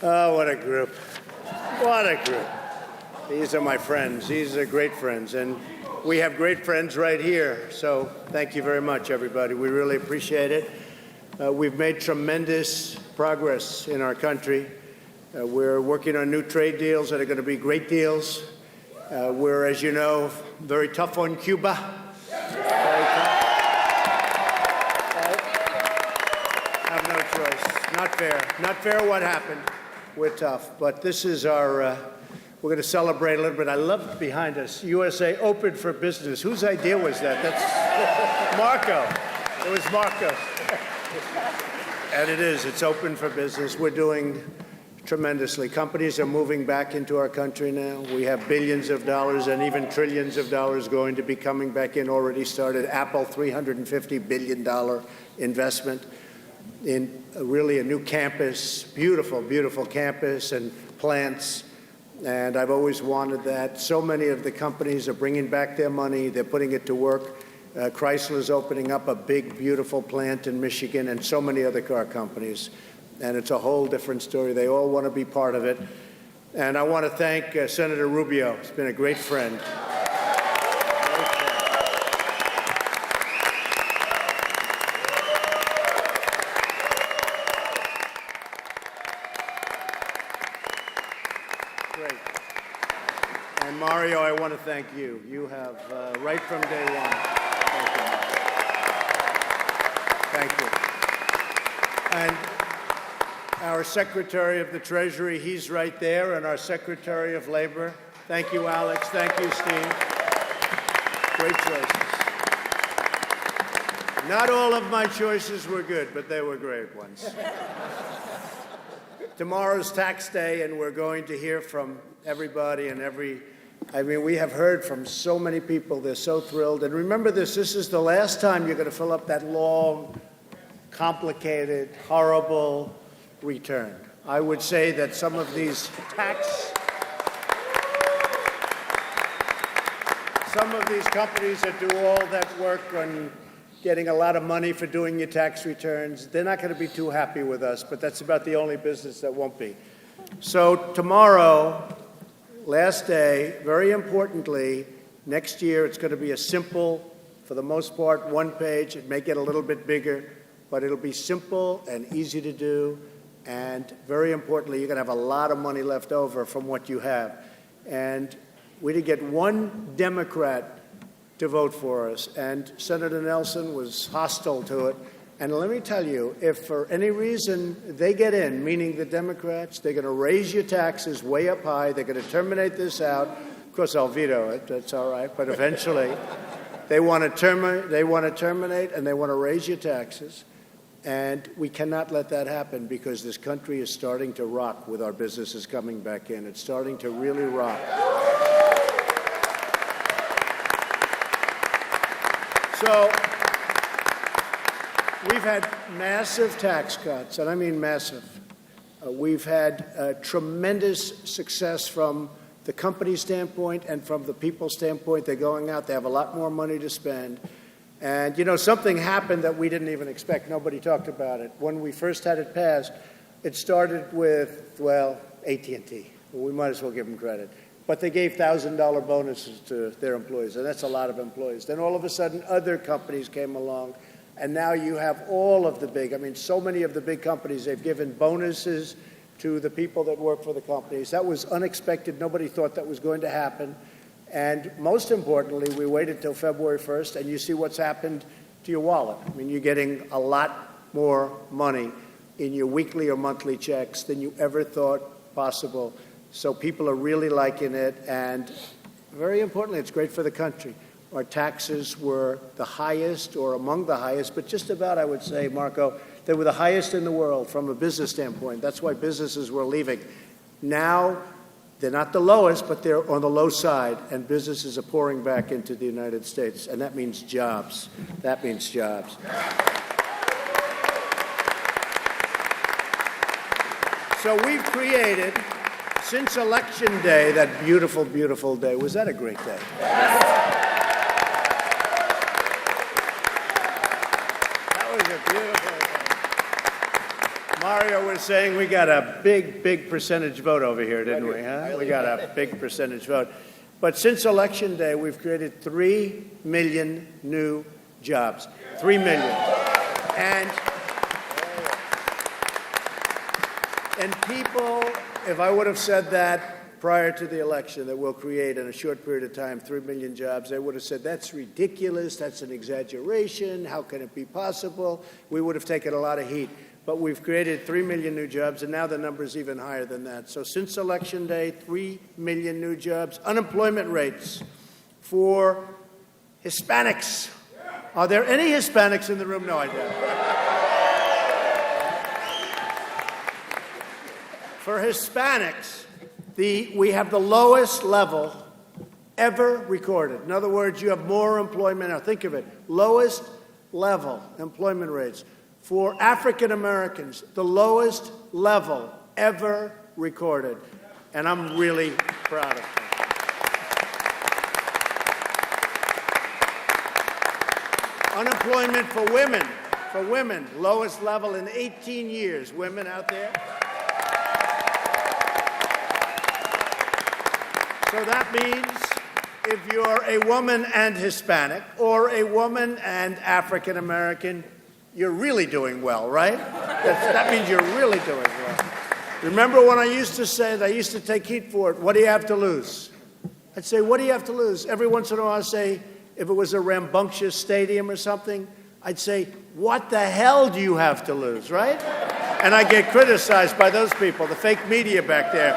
Oh, what a group. What a group. These are my friends. These are great friends. And we have great friends right here. So thank you very much, everybody. We really appreciate it. We've made tremendous progress in our country. We're working on new trade deals that are going to be great deals. We're, as you know, very tough on Cuba. Have no choice. Not fair. Not fair what happened. We're tough. But this is our, we're going to celebrate a little bit. I love behind us, USA open for business. Whose idea was that? That's Marco. It was Marco. And it is. It's open for business. We're doing tremendously. Companies are moving back into our country now. We have billions of dollars and even trillions of dollars going to be coming back in. Already started. Apple, $350 billion investment in really a new campus, beautiful, beautiful campus and plants. And I've always wanted that. So many of the companies are bringing back their money. They're putting it to work. Chrysler's opening up a big, beautiful plant in Michigan, and so many other car companies. And it's a whole different story. They all want to be part of it. And I want to thank Senator Rubio. He's been a great friend. Great. And Mario, I want to thank you. You have, right from day one. Thank you. And our Secretary of the Treasury, he's right there, and our Secretary of Labor. Thank you, Alex. Thank you, Steve. Great choices. Not all of my choices were good, but they were great ones. Tomorrow's tax day, and we're going to hear from everybody and we have heard from so many people. They're so thrilled. And remember this is the last time you're going to fill up that long, complicated, horrible return. I would say that some of these companies that do all that work on getting a lot of money for doing your tax returns, they're not going to be too happy with us, but that's about the only business that won't be. So tomorrow, last day, very importantly, next year it's going to be a simple, for the most part, one page. It may get a little bit bigger, but it'll be simple and easy to do. And very importantly, you're going to have a lot of money left over from what you have. And we did get one Democrat to vote for us, and Senator Nelson was hostile to it. And let me tell you, if for any reason they get in, meaning the Democrats, they're going to raise your taxes way up high. They're going to terminate this out. Of course, I'll veto it. That's all right. But eventually, they want to terminate, and they want to raise your taxes. And we cannot let that happen because this country is starting to rock with our businesses coming back in. It's starting to really rock. So we've had massive tax cuts, and I mean massive. We've had tremendous success from the company standpoint and from the people standpoint. They're going out. They have a lot more money to spend. And, you know, something happened that we didn't even expect. Nobody talked about it. When we first had it passed, it started with, well, AT&T. We might as well give them credit. But they gave $1,000 bonuses to their employees, and that's a lot of employees. Then all of a sudden, other companies came along, and now you have all of the big, so many of the big companies, they've given bonuses to the people that work for the companies. That was unexpected. Nobody thought that was going to happen. And most importantly, we waited till February 1st, and you see what's happened to your wallet. You're getting a lot more money in your weekly or monthly checks than you ever thought possible. So people are really liking it, and very importantly, it's great for the country. Our taxes were the highest or among the highest, but just about, I would say, Marco, they were the highest in the world from a business standpoint. That's why businesses were leaving. Now, they're not the lowest, but they're on the low side, and businesses are pouring back into the United States, and that means jobs. That means jobs. So we've created, since Election Day, that beautiful, beautiful day. Was that a great day? That was a beautiful day. Mario was saying we got a big percentage vote over here, didn't we? Huh? We got a big percentage vote. But since Election Day, we've created 3 million new jobs. 3 million. And people, if I would have said that prior to the election, that we'll create in a short period of time 3 million jobs, they would have said, that's ridiculous, that's an exaggeration, how can it be possible? We would have taken a lot of heat. But we've created 3 million new jobs, and now the number is even higher than that. So since Election Day, 3 million new jobs. Unemployment rates for Hispanics. Are there any Hispanics in the room? No, I don't. For Hispanics, we have the lowest level ever recorded. In other words, you have more employment. Now think of it, lowest level employment rates. For African Americans, the lowest level ever recorded. And I'm really proud of that. Unemployment for women, lowest level in 18 years. Women out there. So that means if you're a woman and Hispanic or a woman and African American, you're really doing well, right? That means you're really doing well. Remember when I used to say that, I used to take heat for it, what do you have to lose? I'd say, what do you have to lose? Every once in a while I'd say, if it was a rambunctious stadium or something, I'd say, what the hell do you have to lose, right? And I get criticized by those people, the fake media back there.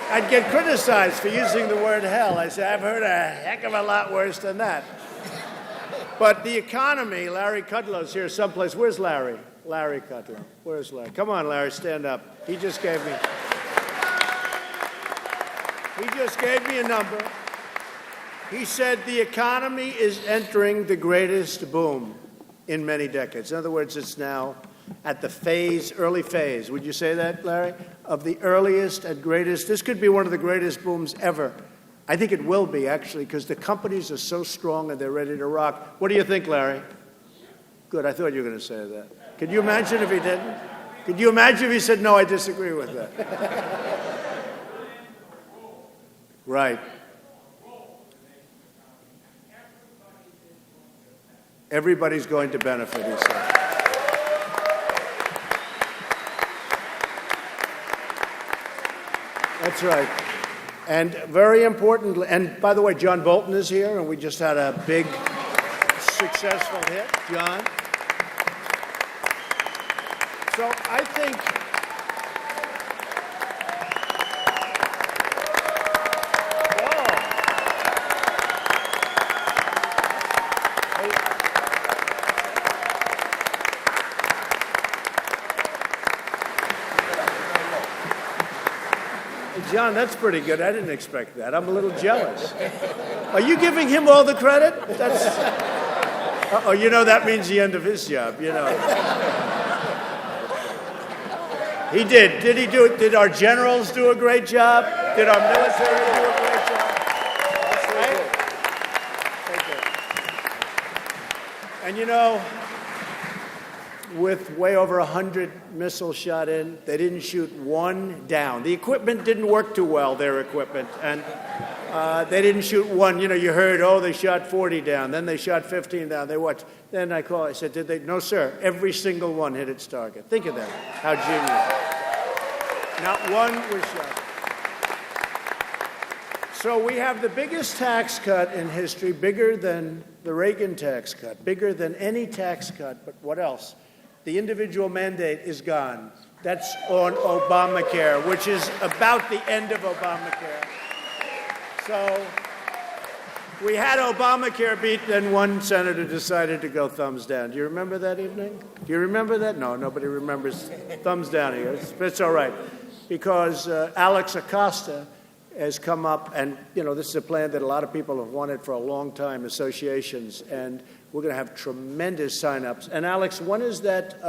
I'd get criticized for using the word hell. I say, I've heard a heck of a lot worse than that. But the economy, Larry Kudlow's here someplace. Where's Larry? Larry Kudlow. Where's Larry? Come on, Larry, stand up. He just gave me a number. He said the economy is entering the greatest boom in many decades. In other words, it's now at the early phase. Would you say that, Larry? Of the earliest and greatest. This could be one of the greatest booms ever. I think it will be, actually, because the companies are so strong and they're ready to rock. What do you think, Larry? Good. I thought you were going to say that. Could you imagine if he didn't? Could you imagine if he said, no, I disagree with that? Right. Everybody's going to benefit, he said. That's right. And very importantly, and by the way, John Bolton is here, and we just had a big, successful hit. John. So I think John, that's pretty good. I didn't expect that. I'm a little jealous. Are you giving him all the credit? Oh, you know, that means the end of his job, you know. He did. Did he do it? Did our generals do a great job? Did our military do a great job? Right? And you know, with way over 100 missiles shot in, they didn't shoot one down. The equipment didn't work too well, their equipment, and they didn't shoot one. You know, you heard, oh, they shot 40 down, then they shot 15 down. They watched. Then I called, I said, did they? No, sir. Every single one hit its target. Think of that. How genius. Not one was shot. So we have the biggest tax cut in history, bigger than the Reagan tax cut, bigger than any tax cut, but what else? The individual mandate is gone. That's on Obamacare, which is about the end of Obamacare. So we had Obamacare beat, then one senator decided to go thumbs down. Do you remember that evening? Do you remember that? No, nobody remembers. Thumbs down here. It's all right. Because Alex Acosta has come up, and, you know, this is a plan that a lot of people have wanted for a long time, associations, and we're going to have tremendous sign-ups. And, Alex, when is that,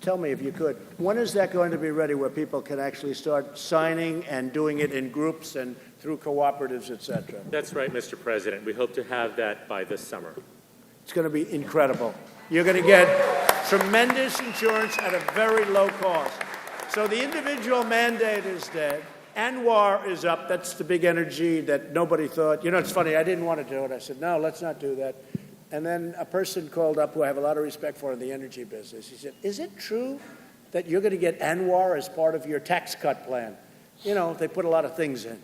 tell me if you could, when is that going to be ready where people can actually start signing and doing it in groups and through cooperatives, et cetera. That's right, Mr. President. We hope to have that by this summer. It's going to be incredible. You're going to get tremendous insurance at a very low cost. So the individual mandate is dead. ANWR is up. That's the big energy that nobody thought. You know, it's funny. I didn't want to do it. I said, no, let's not do that. And then a person called up who I have a lot of respect for in the energy business. He said, is it true that you're going to get ANWR as part of your tax cut plan? You know, they put a lot of things in.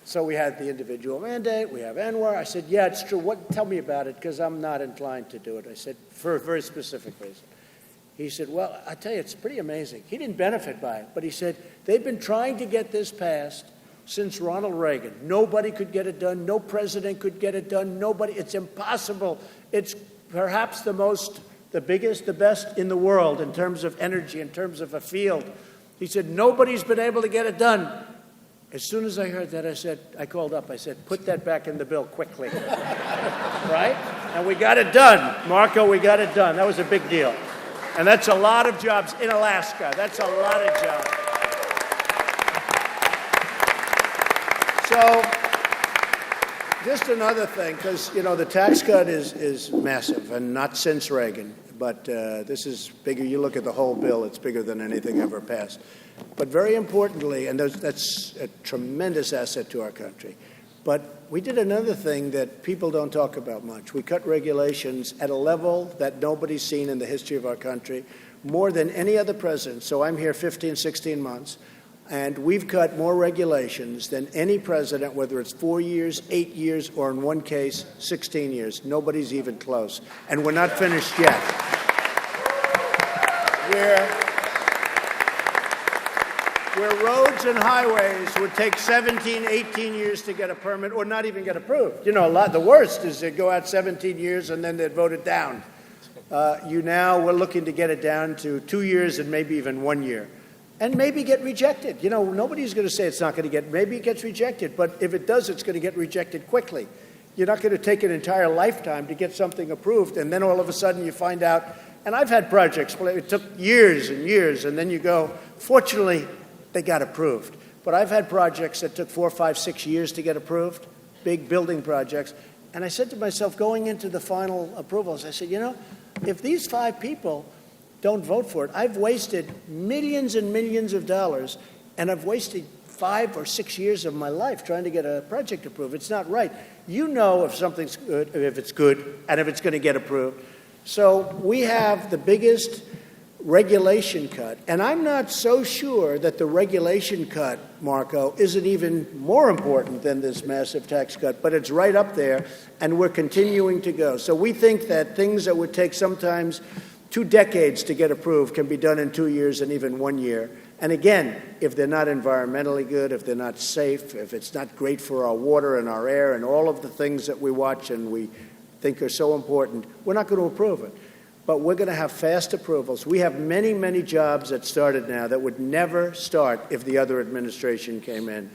So we had the individual mandate. We have ANWR. I said, yeah, it's true. Tell me about it, because I'm not inclined to do it. I said, for a very specific reason. He said, well, I tell you, it's pretty amazing. He didn't benefit by it, but he said, they've been trying to get this passed since Ronald Reagan. Nobody could get it done. No president could get it done. Nobody. It's impossible. It's perhaps the biggest, the best in the world in terms of energy, in terms of a field. He said, nobody's been able to get it done. As soon as I heard that, I called up. I said, put that back in the bill quickly. Right? And we got it done. Marco, we got it done. That was a big deal. And that's a lot of jobs in Alaska. That's a lot of jobs. So just another thing, because, you know, the tax cut is massive, and not since Reagan. But this is bigger. You look at the whole bill, it's bigger than anything ever passed. But very importantly, and that's a tremendous asset to our country, but we did another thing that people don't talk about much. We cut regulations at a level that nobody's seen in the history of our country, more than any other president. So I'm here 15, 16 months, and we've cut more regulations than any president, whether it's 4 years, 8 years, or in one case, 16 years. Nobody's even close. And we're not finished yet. Where roads and highways would take 17, 18 years to get a permit or not even get approved. You know, the worst is they'd go out 17 years and then they'd vote it down. We're looking to get it down to 2 years and maybe even 1 year. And maybe get rejected. You know, nobody's going to say it's not going to get, maybe it gets rejected, but if it does, it's going to get rejected quickly. You're not going to take an entire lifetime to get something approved, and then all of a sudden you find out, and I've had projects where it took years and years, and then you go, fortunately, they got approved. But I've had projects that took 4, 5, 6 years to get approved, big building projects. And I said to myself, going into the final approvals, I said, you know, if these 5 people don't vote for it, I've wasted millions and millions of dollars, and I've wasted 5 or 6 years of my life trying to get a project approved. It's not right. You know if something's good, if it's good, and if it's going to get approved. So we have the biggest regulation cut. And I'm not so sure that the regulation cut, Marco, isn't even more important than this massive tax cut, but it's right up there, and we're continuing to go. So we think that things that would take sometimes 2 decades to get approved can be done in 2 years and even 1 year. And again, if they're not environmentally good, if they're not safe, if it's not great for our water and our air and all of the things that we watch and we think are so important, we're not going to approve it. But we're going to have fast approvals. We have many, many jobs that started now that would never start if the other administration came in.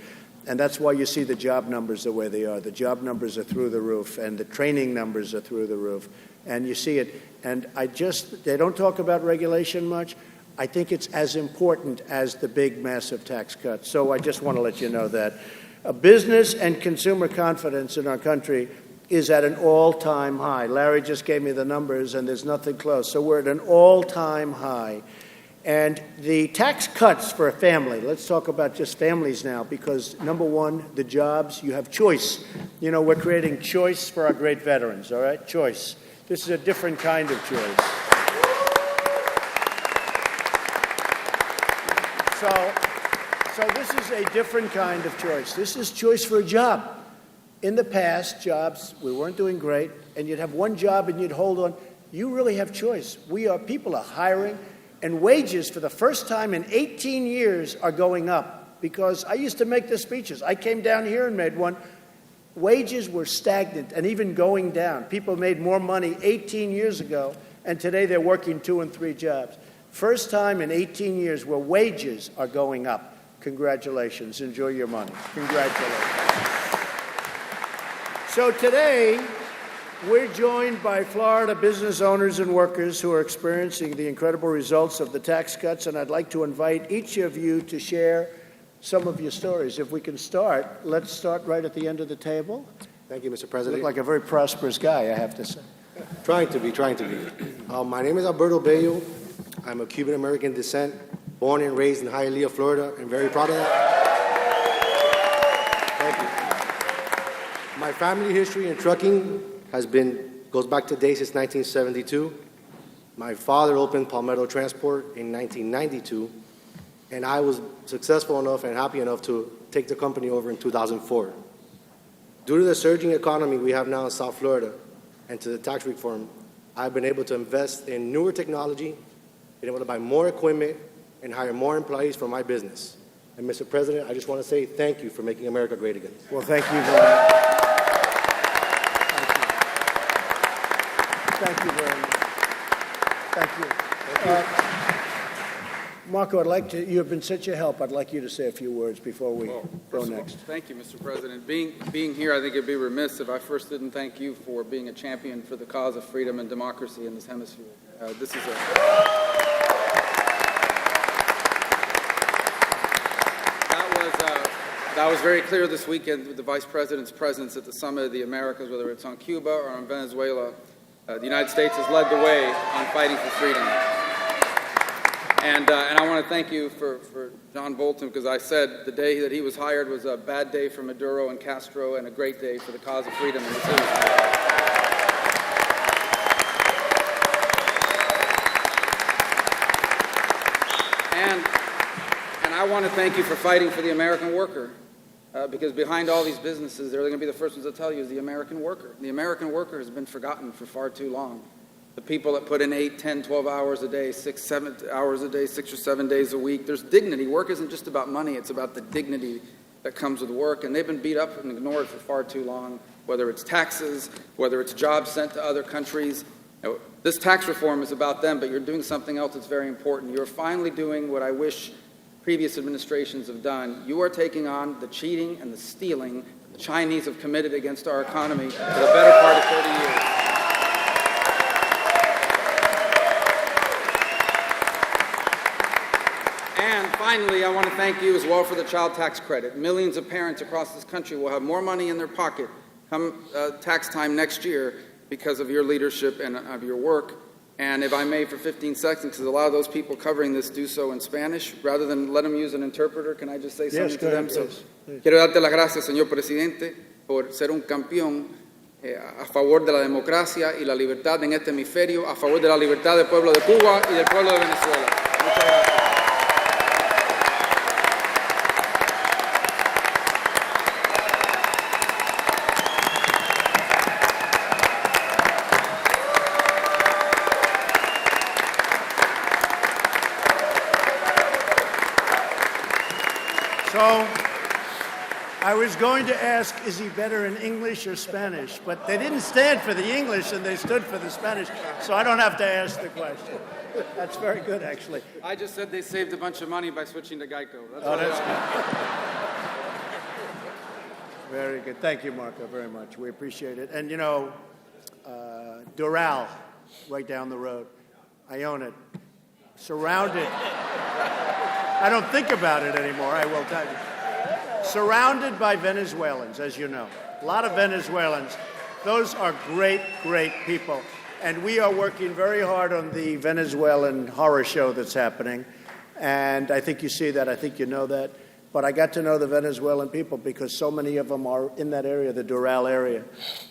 And that's why you see the job numbers the way they are. The job numbers are through the roof, and the training numbers are through the roof. And you see it. And they don't talk about regulation much. I think it's as important as the big, massive tax cuts. So I just want to let you know that. Business and consumer confidence in our country is at an all-time high. Larry just gave me the numbers, and there's nothing close. So we're at an all-time high. And the tax cuts for a family, let's talk about just families now, because number one, the jobs, you have choice. You know, we're creating choice for our great veterans, all right? Choice. This is a different kind of choice. So this is a different kind of choice. This is choice for a job. In the past, jobs, we weren't doing great, and you'd have one job and you'd hold on. You really have choice. People are hiring, and wages for the first time in 18 years are going up, because I used to make the speeches. I came down here and made one. Wages were stagnant and even going down. People made more money 18 years ago, and today they're working 2 and 3 jobs. First time in 18 years where wages are going up. Congratulations. Enjoy your money. Congratulations. So today, we're joined by Florida business owners and workers who are experiencing the incredible results of the tax cuts, and I'd like to invite each of you to share some of your stories. If we can start, let's start right at the end of the table. Thank you, Mr. You President. look like a very prosperous guy, I have to say. Trying to be. My name is Alberto Bello. I'm of Cuban-American descent, born and raised in Hialeah, Florida, and very proud of that. Thank you. My family history in trucking goes back to days since 1972. My father opened Palmetto Transport in 1992, and I was successful enough and happy enough to take the company over in 2004. Due to the surging economy we have now in South Florida and to the tax reform, I've been able to invest in newer technology, been able to buy more equipment, and hire more employees for my business. And Mr. President, I just want to say thank you for making America great again. Well, thank you very much. Thank you very much. Thank you. Marco, you have been such a help. I'd like you to say a few words before we go next. Thank you, Mr. President. Being here, I think it'd be remiss if I first didn't thank you for being a champion for the cause of freedom and democracy in this hemisphere. That was very clear this weekend with the Vice President's presence at the Summit of the Americas, whether it's on Cuba or on Venezuela. The United States has led the way on fighting for freedom. And I want to thank you for John Bolton, because I said the day that he was hired was a bad day for Maduro and Castro and a great day for the cause of freedom in this hemisphere. And I want to thank you for fighting for the American worker, because behind all these businesses, they're going to be the first ones to tell you is the American worker. The American worker has been forgotten for far too long. The people that put in 8, 10, 12 hours a day, 6, 7 hours a day, 6 or 7 days a week. There's dignity. Work isn't just about money. It's about the dignity that comes with work. And they've been beat up and ignored for far too long, whether it's taxes, whether it's jobs sent to other countries. This tax reform is about them, but you're doing something else that's very important. You're finally doing what I wish previous administrations have done. You are taking on the cheating and the stealing the Chinese have committed against our economy for the better part of 30 years. And finally, I want to thank you as well for the child tax credit. Millions of parents across this country will have more money in their pocket come tax time next year because of your leadership and of your work. And if I may, for 15 seconds, because a lot of those people covering this do so in Spanish, rather than let them use an interpreter, can I just say something to them? Yes. Quiero darte las gracias, señor presidente, por ser un campeón a favor de la democracia y la libertad en este hemisferio, a favor de la libertad del pueblo de Cuba y del pueblo de Venezuela. Muchas gracias. So I was going to ask, is he better in English or Spanish? But they didn't stand for the English, and they stood for the Spanish, so I don't have to ask the question. That's very good, actually. I just said they saved a bunch of money by switching to Geico. That's good. Very good. Thank you, Marco, very much. We appreciate it. And, Doral, right down the road. I own it. Surrounded. I don't think about it anymore, I will tell you. Surrounded by Venezuelans, as you know. A lot of Venezuelans. Those are great, great people. And we are working very hard on the Venezuelan horror show that's happening. And I think you see that. I think you know that. But I got to know the Venezuelan people because so many of them are in that area, the Doral area.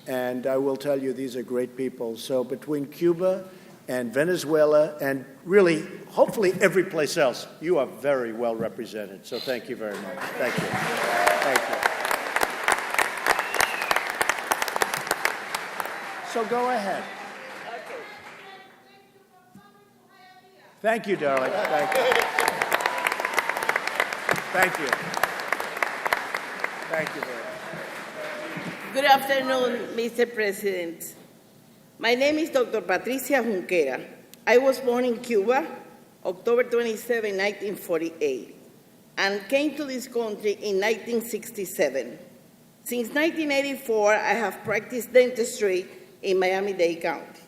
And I will tell you, these are great people. So between Cuba and Venezuela and really, hopefully, every place else, you are very well represented. So thank you very much. Thank you. Thank you. So go ahead. Thank you, darling. Thank you. Thank you. Thank you very much. Good afternoon, Mr. President. My name is Dr. Patricia Junquera. I was born in Cuba, October 27, 1948, and came to this country in 1967. Since 1984, I have practiced dentistry in Miami-Dade County.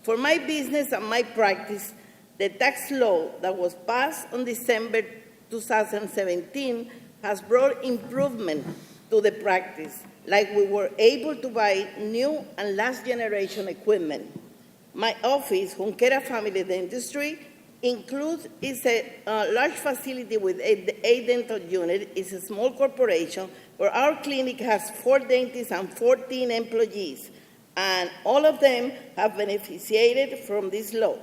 For my business and my practice, the tax law that was passed on December 2017 has brought improvement to the practice, like we were able to buy new and last generation equipment. My office, Junquera Family Dentistry, includes is a large facility with a dental unit. It's a small corporation where our clinic has 4 dentists and 14 employees, and all of them have benefited from this law.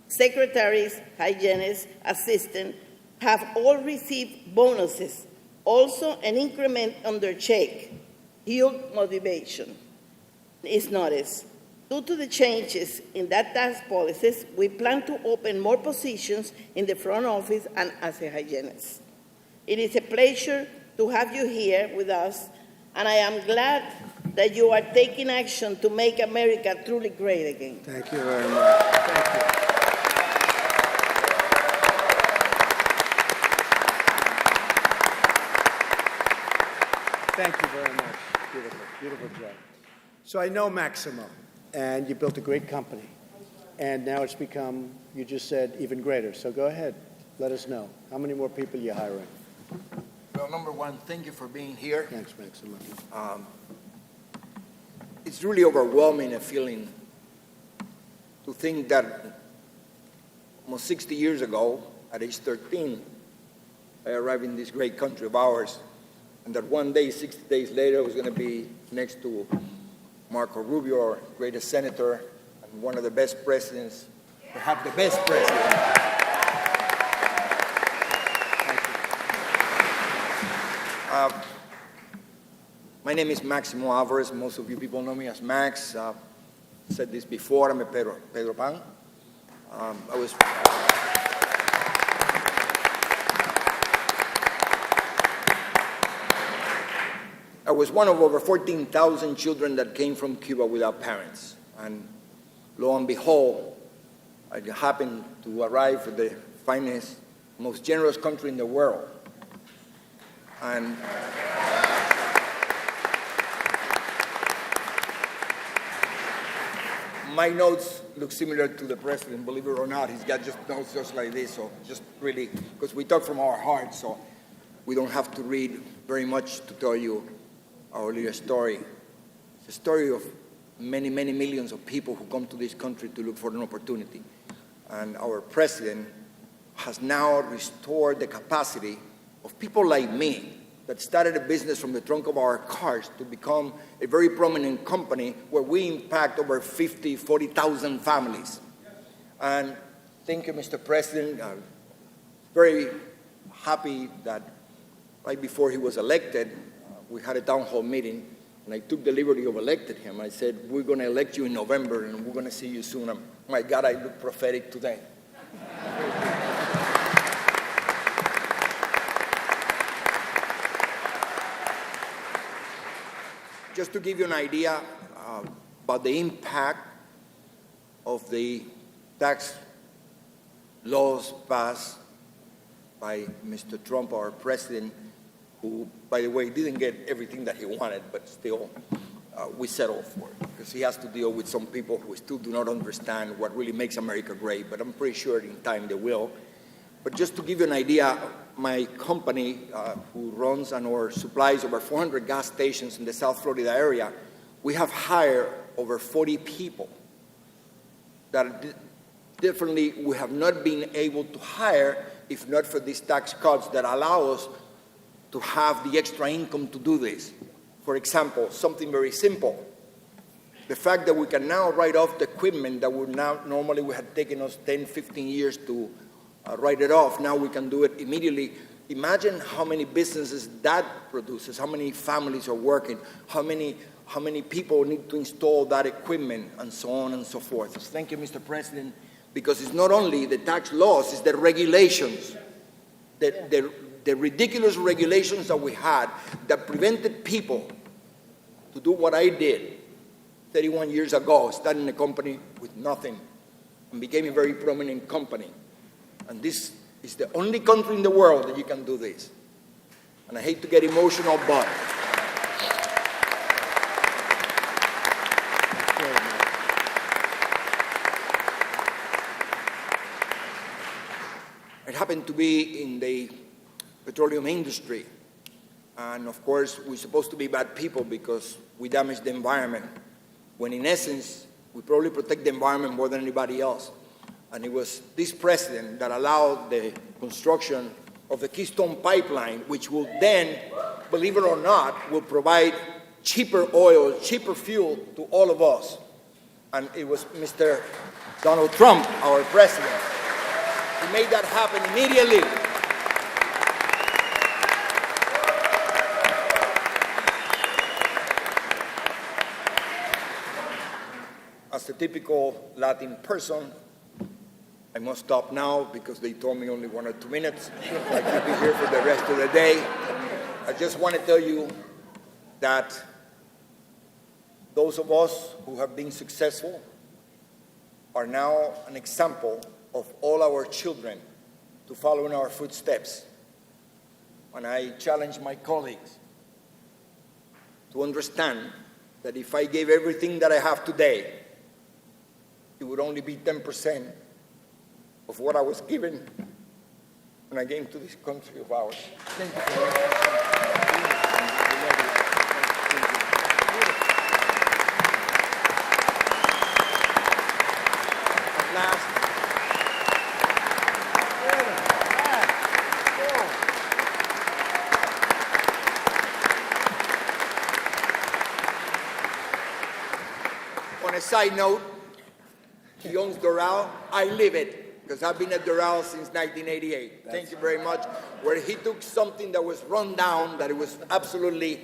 Secretaries, hygienists, assistants have all received bonuses, also an increment on their check. Huge motivation is noticed. Due to the changes in that tax policies, we plan to open more positions in the front office and as a hygienist. It is a pleasure to have you here with us, and I am glad that you are taking action to make America truly great again. Thank you very much. Thank you. Thank you very much. Beautiful, beautiful job. So I know Maximo, and you built a great company, and now it's become, you just said, even greater. So go ahead, let us know. How many more people you're hiring? Well, number one, thank you for being here. Thanks, Maximo. It's really overwhelming a feeling to think that almost 60 years ago, at age 13, I arrived in this great country of ours, and that one day, 60 days later, I was going to be next to Marco Rubio, our greatest senator, and one of the best presidents, perhaps the best president. My name is Maximo Alvarez. Most of you people know me as Max. I said this before, I'm a Pedro Pan. I was one of over 14,000 children that came from Cuba without parents. And lo and behold, I happened to arrive at the finest, most generous country in the world. And my notes look similar to the president, believe it or not. He's got just notes just like this, so just really, because we talk from our hearts, so we don't have to read very much to tell you our little story. It's a story of many, many millions of people who come to this country to look for an opportunity. And our president has now restored the capacity of people like me that started a business from the trunk of our cars to become a very prominent company where we impact over 40,000 families. And thank you, Mr. President. I'm very happy that right before he was elected, we had a town hall meeting, and I took the liberty of electing him. I said, we're going to elect you in November, and we're going to see you soon. My God, I look prophetic today. Just to give you an idea about the impact of the tax laws passed by Mr. Trump, our president, who, by the way, didn't get everything that he wanted, but still we settled for it, because he has to deal with some people who still do not understand what really makes America great, but I'm pretty sure in time they will. But just to give you an idea, my company, who runs and or supplies over 400 gas stations in the South Florida area, we have hired over 40 people that definitely we have not been able to hire if not for these tax cuts that allow us to have the extra income to do this. For example, something very simple. The fact that we can now write off the equipment that would now normally would have taken us 10, 15 years to write it off. Now we can do it immediately. Imagine how many businesses that produces, how many families are working, how many people need to install that equipment, and so on and so forth. So thank you, Mr. President, because it's not only the tax laws, it's the regulations, the ridiculous regulations that we had that prevented people to do what I did 31 years ago, starting a company with nothing and became a very prominent company. And this is the only country in the world that you can do this. And I hate to get emotional, but I happen to be in the petroleum industry, And of course, we're supposed to be bad people because we damage the environment, when in essence, we probably protect the environment more than anybody else. And it was this president that allowed the construction of the Keystone Pipeline, which will then, believe it or not, will provide cheaper oil, cheaper fuel to all of us. And it was Mr. Donald Trump, our president, who made that happen immediately. As a typical Latin person, I must stop now because they told me only 1 or 2 minutes. I could be here for the rest of the day. I just want to tell you that those of us who have been successful are now an example of all our children to follow in our footsteps. And I challenge my colleagues to understand that if I gave everything that I have today, it would only be 10% of what I was given when I came to this country of ours. Thank you very much. At last, on a side note, he owns Doral. I live it because I've been at Doral since 1988. Thank you very much. Where he took something that was run down, that it was absolutely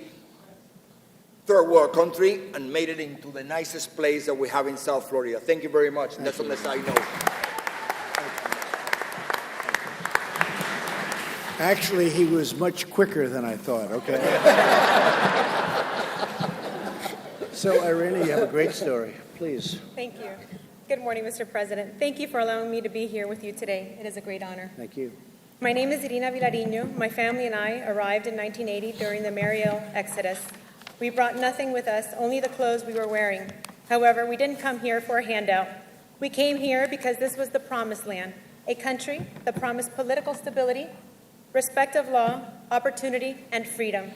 third world country, and made it into the nicest place that we have in South Florida. Thank you very much. And that's on the side note. Actually, he was much quicker than I thought, okay? So, Irina, you have a great story. Please. Thank you. Good morning, Mr. President. Thank you for allowing me to be here with you today. It is a great honor. Thank you. My name is Irina Vilariño. My family and I arrived in 1980 during the Mariel Exodus. We brought nothing with us, only the clothes we were wearing. However, we didn't come here for a handout. We came here because this was the promised land, a country that promised political stability, respect of law, opportunity, and freedom.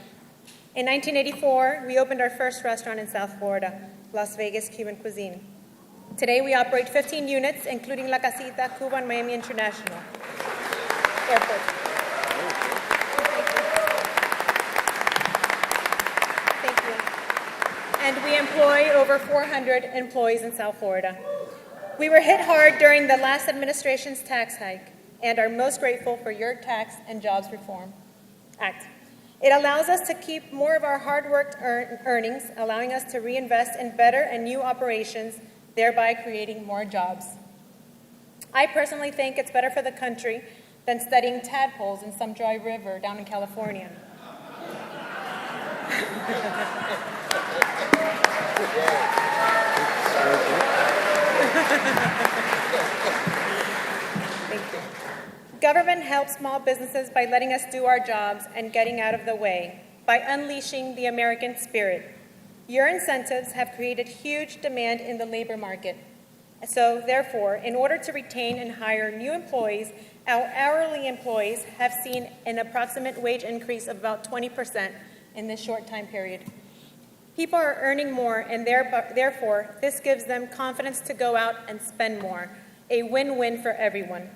In 1984, we opened our first restaurant in South Florida, Las Vegas Cuban Cuisine. Today, we operate 15 units, including La Casita, Cuba, and Miami International Airport. Thank you. And we employ over 400 employees in South Florida. We were hit hard during the last administration's tax hike and are most grateful for your Tax and Jobs Reform Act. It allows us to keep more of our hard-worked earnings, allowing us to reinvest in better and new operations, thereby creating more jobs. I personally think it's better for the country than studying tadpoles in some dry river down in California. Thank you. Government helps small businesses by letting us do our jobs and getting out of the way, by unleashing the American spirit. Your incentives have created huge demand in the labor market. So, therefore, in order to retain and hire new employees, our hourly employees have seen an approximate wage increase of about 20% in this short time period. People are earning more, and therefore, this gives them confidence to go out and spend more, a win-win for everyone.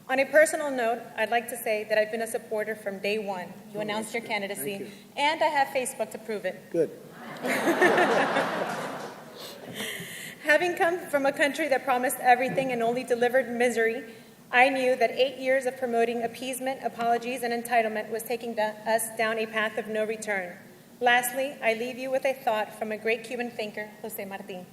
On a personal note, I'd like to say that I've been a supporter from day one. You announced your candidacy, and I have Facebook to prove it. Good. Having come from a country that promised everything and only delivered misery, I knew that 8 years of promoting appeasement, apologies, and entitlement was taking us down a path of no return. Lastly, I leave you with a thought from a great Cuban thinker, José Martí.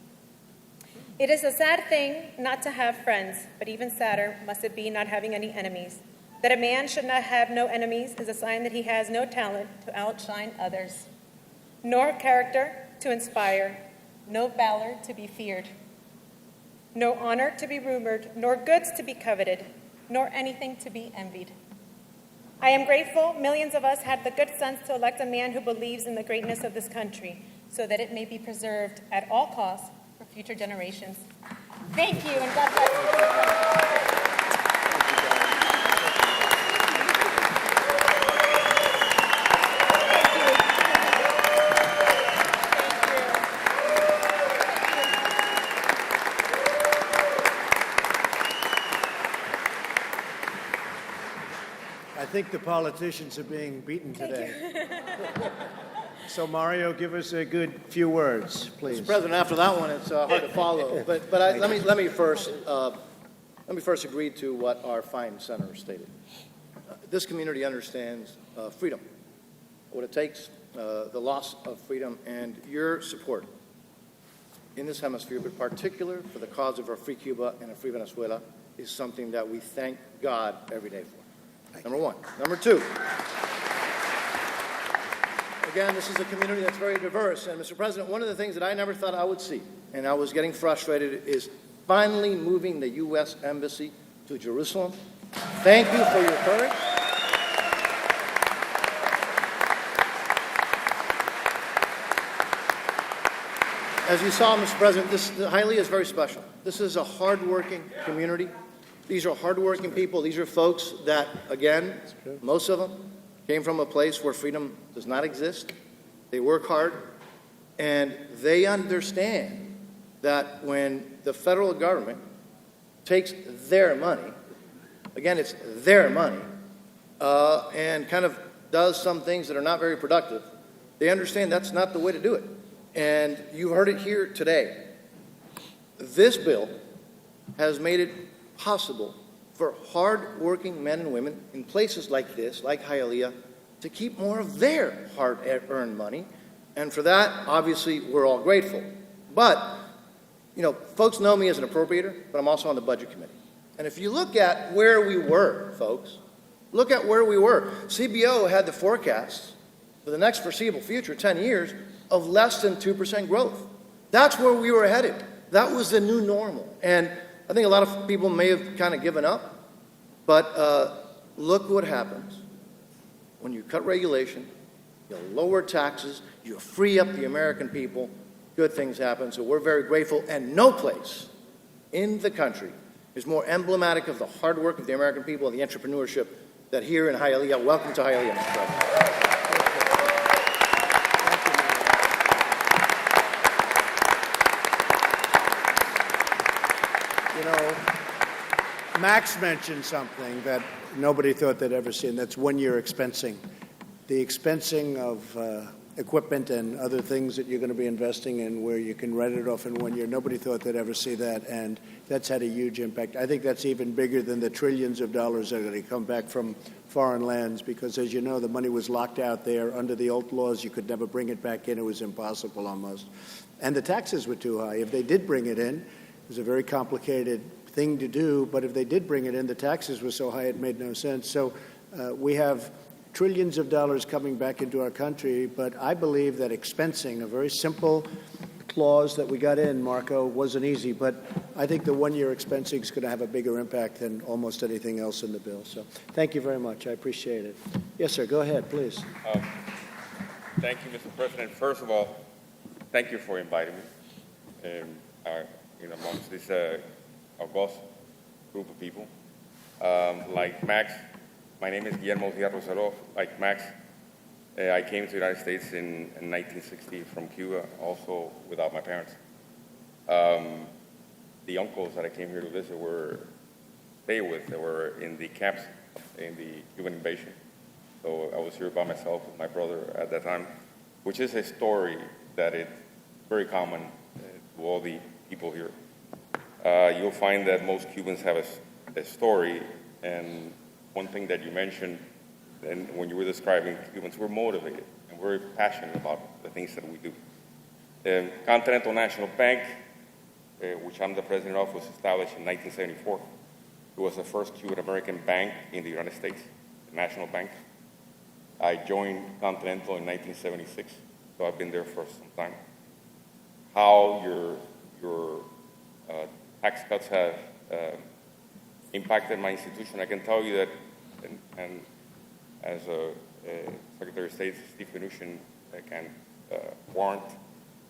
It is a sad thing not to have friends, but even sadder must it be not having any enemies. That a man should not have no enemies is a sign that he has no talent to outshine others, nor character to inspire, no valor to be feared, no honor to be rumored, nor goods to be coveted, nor anything to be envied. I am grateful millions of us had the good sense to elect a man who believes in the greatness of this country so that it may be preserved at all costs for future generations. Thank you, and God bless you. I think the politicians are being beaten today. So Mario, give us a good few words, please. Mr. President, after that one, it's hard to follow. But let me first agree to what our fine senator stated. This community understands freedom, what it takes, the loss of freedom, and your support in this hemisphere, but particular for the cause of a free Cuba and a free Venezuela, is something that we thank God every day for. Number one. Number two. Again, this is a community that's very diverse. And, Mr. President, one of the things that I never thought I would see, and I was getting frustrated, is finally moving the U.S. Embassy to Jerusalem. Thank you for your courage. As you saw, Mr. President, Hialeah is very special. This is a hardworking community. These are hardworking people. These are folks that, again, most of them came from a place where freedom does not exist. They work hard, and they understand that when the federal government takes their money, again, it's their money, and kind of does some things that are not very productive, they understand that's not the way to do it. And you heard it here today. This bill has made it possible for hard-working men and women in places like this, like Hialeah, to keep more of their hard-earned money. And for that, obviously, we're all grateful. But, you know, folks know me as an appropriator, but I'm also on the Budget Committee. And if you look at where we were, folks, look at where we were. CBO had the forecasts for the next foreseeable future, 10 years, of less than 2% growth. That's where we were headed. That was the new normal. And I think a lot of people may have kind of given up, but look what happens when you cut regulation, you lower taxes, you free up the American people, good things happen. So we're very grateful, and no place in the country is more emblematic of the hard work of the American people and the entrepreneurship that here in Hialeah. Welcome to Hialeah, Mr. President. You know, Max mentioned something that nobody thought they'd ever see, and that's one-year expensing. The expensing of equipment and other things that you're going to be investing in where you can write it off in 1 year. Nobody thought they'd ever see that, and that's had a huge impact. I think that's even bigger than the trillions of dollars that are going to come back from foreign lands because, as you know, the money was locked out there. Under the old laws, you could never bring it back in. It was impossible almost. And the taxes were too high. If they did bring it in, it was a very complicated thing to do, but if they did bring it in, the taxes were so high it made no sense. So we have trillions of dollars coming back into our country, but I believe that expensing, a very simple clause that we got in, Marco, wasn't easy, but I think the one-year expensing is going to have a bigger impact than almost anything else in the bill. So thank you very much. I appreciate it. Yes, sir. Go ahead, please. Thank you, Mr. President. First of all, thank you for inviting me amongst this august group of people. Like Max, my name is Guillermo Díaz Rosero. Like Max, I came to the United States in 1960 from Cuba, also without my parents. The uncles that I came here to visit they were in the camps in the Cuban invasion. So I was here by myself with my brother at that time, which is a story that is very common to all the people here. You'll find that most Cubans have a story, and one thing that you mentioned, and when you were describing Cubans, we're motivated and we're passionate about the things that we do. Continental National Bank, which I'm the president of, was established in 1974. It was the first Cuban-American bank in the United States, the National Bank. I joined Continental in 1976, so I've been there for some time. How your tax cuts have impacted my institution, I can tell you that, and as Secretary of State Steven Mnuchin can warrant,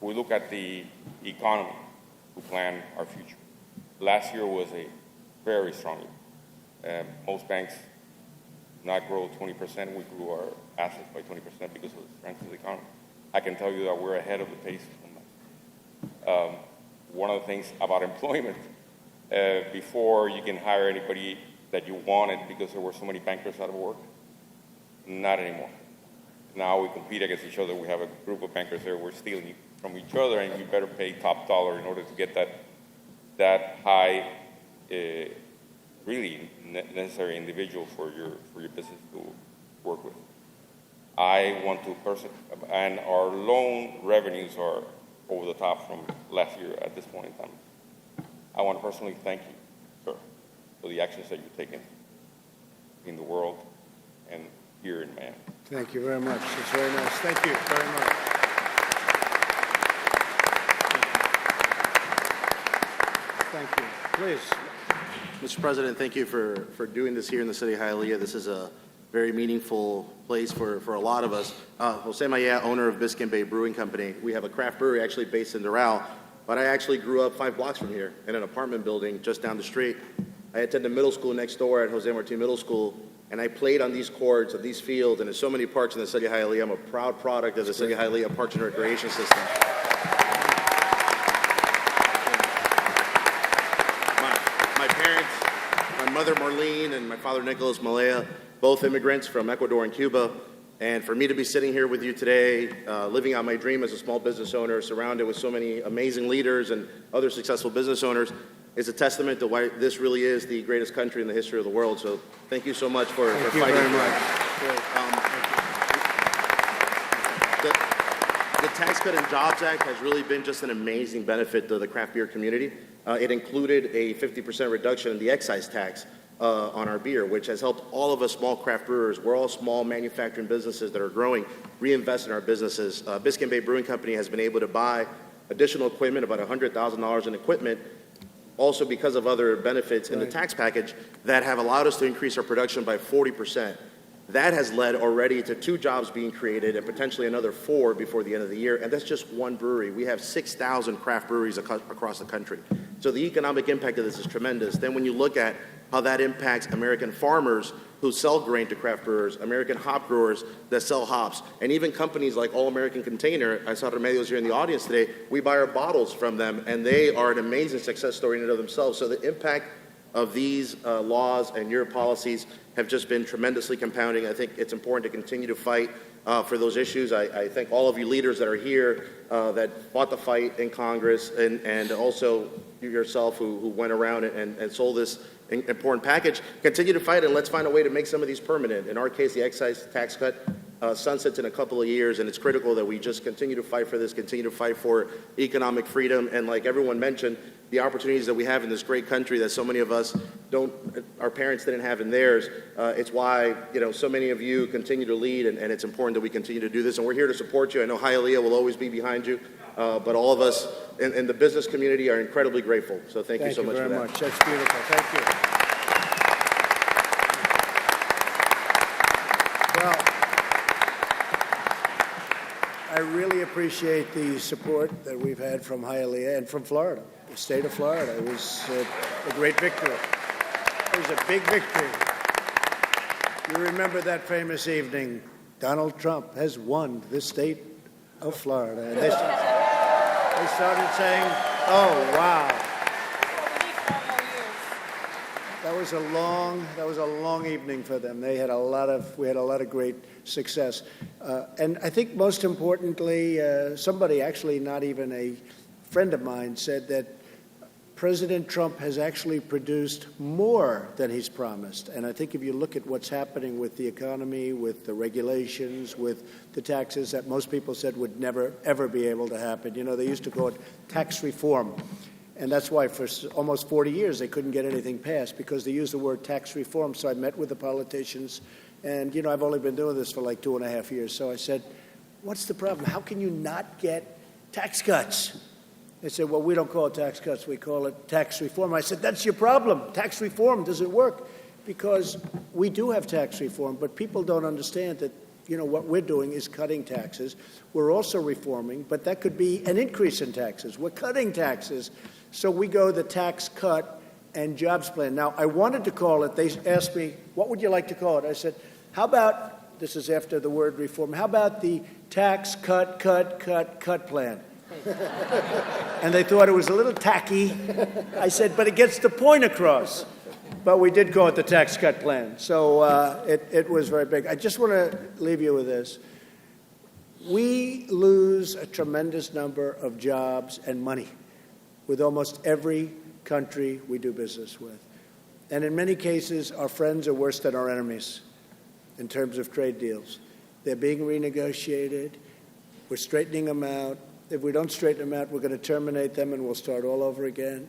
we look at the economy to plan our future. Last year was a very strong year. Most banks did not grow 20%. We grew our assets by 20% because of the strength of the economy. I can tell you that we're ahead of the pace on that. One of the things about employment, before you can hire anybody that you wanted because there were so many bankers out of work, Not anymore. Now we compete against each other. We have a group of bankers there. We're stealing from each other, and you better pay top dollar in order to get that high, really necessary individual for your business to work with. I want to and our loan revenues are over the top from last year at this point in time. I want to personally thank you, sir, for the actions that you've taken in the world and here in Miami. Thank you very much. It's very nice. Thank you very much. Thank you. Please. Mr. President, thank you for doing this here in the city of Hialeah. This is a very meaningful place for a lot of us. Jose Maya, owner of Biscayne Bay Brewing Company. We have a craft brewery actually based in Doral, but I actually grew up 5 blocks from here in an apartment building just down the street. I attended middle school next door at Jose Martin Middle School, and I played on these courts of these fields, and there's so many parks in the city of Hialeah. I'm a proud product of the city of Hialeah Parks and Recreation System. My parents, my mother Marlene and my father Nicholas Malaya, both immigrants from Ecuador and Cuba. And for me to be sitting here with you today, living out my dream as a small business owner, surrounded with so many amazing leaders and other successful business owners, is a testament to why this really is the greatest country in the history of the world. So thank you so much for fighting for that. The Tax Cut and Jobs Act has really been just an amazing benefit to the craft beer community. It included a 50% reduction in the excise tax on our beer, which has helped all of us small craft brewers. We're all small manufacturing businesses that are growing, reinvest in our businesses. Biscayne Bay Brewing Company has been able to buy additional equipment, about $100,000 in equipment, also because of other benefits in the tax package that have allowed us to increase our production by 40%. That has led already to 2 jobs being created and potentially another 4 before the end of the year, and that's just one brewery. We have 6,000 craft breweries across the country. So the economic impact of this is tremendous. Then when you look at how that impacts American farmers who sell grain to craft brewers, American hop growers that sell hops, and even companies like All American Container. I saw Remedios here in the audience today. We buy our bottles from them, and they are an amazing success story in and of themselves. So the impact of these laws and your policies have just been tremendously compounding. I think it's important to continue to fight for those issues. I thank all of you leaders that are here that fought the fight in Congress, and also you yourself who went around and sold this important package. Continue to fight, and let's find a way to make some of these permanent. In our case, the excise tax cut sunsets in a couple of years, and it's critical that we just continue to fight for this, continue to fight for economic freedom, and like everyone mentioned, the opportunities that we have in this great country that so many of us our parents didn't have in theirs. It's why, so many of you continue to lead, and it's important that we continue to do this, and we're here to support you. I know Hialeah will always be behind you, but all of us in the business community are incredibly grateful. So thank you so much for that. Thank you very much. That's beautiful. Thank you. Well, I really appreciate the support that we've had from Hialeah and from Florida, the state of Florida. It was a great victory. It was a big victory. You remember that famous evening, Donald Trump has won the state of Florida. And they started saying, oh, wow. That was a long evening for them. We had a lot of great success. And I think most importantly, somebody, actually not even a friend of mine, said that President Trump has actually produced more than he's promised. And I think if you look at what's happening with the economy, with the regulations, with the taxes that most people said would never, ever be able to happen. They used to call it tax reform. And that's why for almost 40 years they couldn't get anything passed, because they used the word tax reform. So I met with the politicians, and, I've only been doing this for like 2.5 years. So I said, what's the problem? How can you not get tax cuts? They said, well, we don't call it tax cuts, we call it tax reform. I said, that's your problem. Tax reform doesn't work, because we do have tax reform, but people don't understand that, what we're doing is cutting taxes. We're also reforming, but that could be an increase in taxes. We're cutting taxes. So we go the tax cut and jobs plan. Now, I wanted to call it, they asked me, what would you like to call it? I said, how about, this is after the word reform, how about the tax cut plan? And they thought it was a little tacky. I said, but it gets the point across. But we did call it the tax cut plan. So it was very big. I just want to leave you with this. We lose a tremendous number of jobs and money with almost every country we do business with. And in many cases, our friends are worse than our enemies in terms of trade deals. They're being renegotiated. We're straightening them out. If we don't straighten them out, we're going to terminate them and we'll start all over again.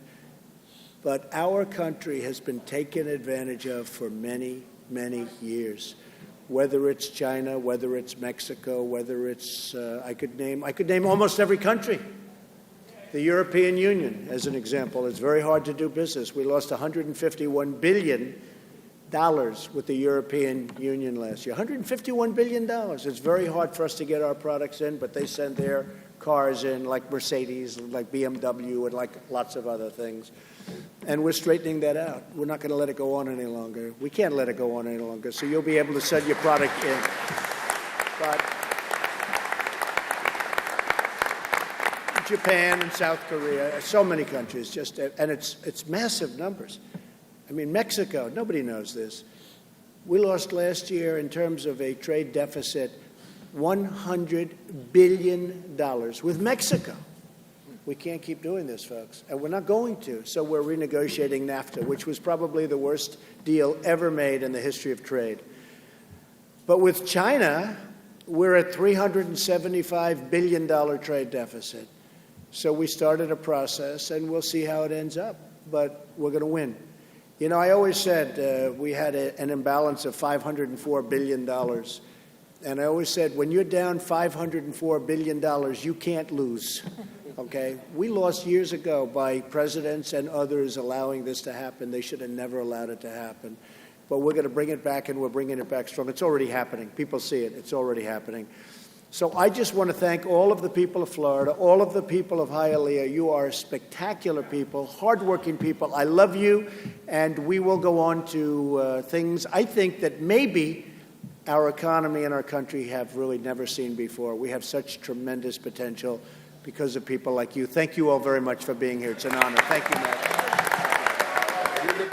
But our country has been taken advantage of for many, many years. Whether it's China, whether it's Mexico, whether it's I could name almost every country. The European Union, as an example, it's very hard to do business. We lost $151 billion with the European Union last year. $151 billion. It's very hard for us to get our products in, but they send their cars in, like Mercedes, like BMW, and like lots of other things. And we're straightening that out. We're not going to let it go on any longer. We can't let it go on any longer. So you'll be able to send your product in. But Japan and South Korea, so many countries, and it's massive numbers. I mean, Mexico, nobody knows this. We lost last year, in terms of a trade deficit, $100 billion with Mexico. We can't keep doing this, folks, and we're not going to. So we're renegotiating NAFTA, which was probably the worst deal ever made in the history of trade. But with China, we're at $375 billion trade deficit. So we started a process, and we'll see how it ends up. But we're going to win. You know, I always said we had an imbalance of $504 billion. And I always said, when you're down $504 billion, you can't lose. Okay? We lost years ago by presidents and others allowing this to happen. They should have never allowed it to happen. But we're going to bring it back, and we're bringing it back strong. It's already happening. People see it. It's already happening. So I just want to thank all of the people of Florida, all of the people of Hialeah. You are spectacular people, hardworking people. I love you, and we will go on to things I think that maybe our economy and our country have really never seen before. We have such tremendous potential because of people like you. Thank you all very much for being here. It's an honor. Thank you, Matt.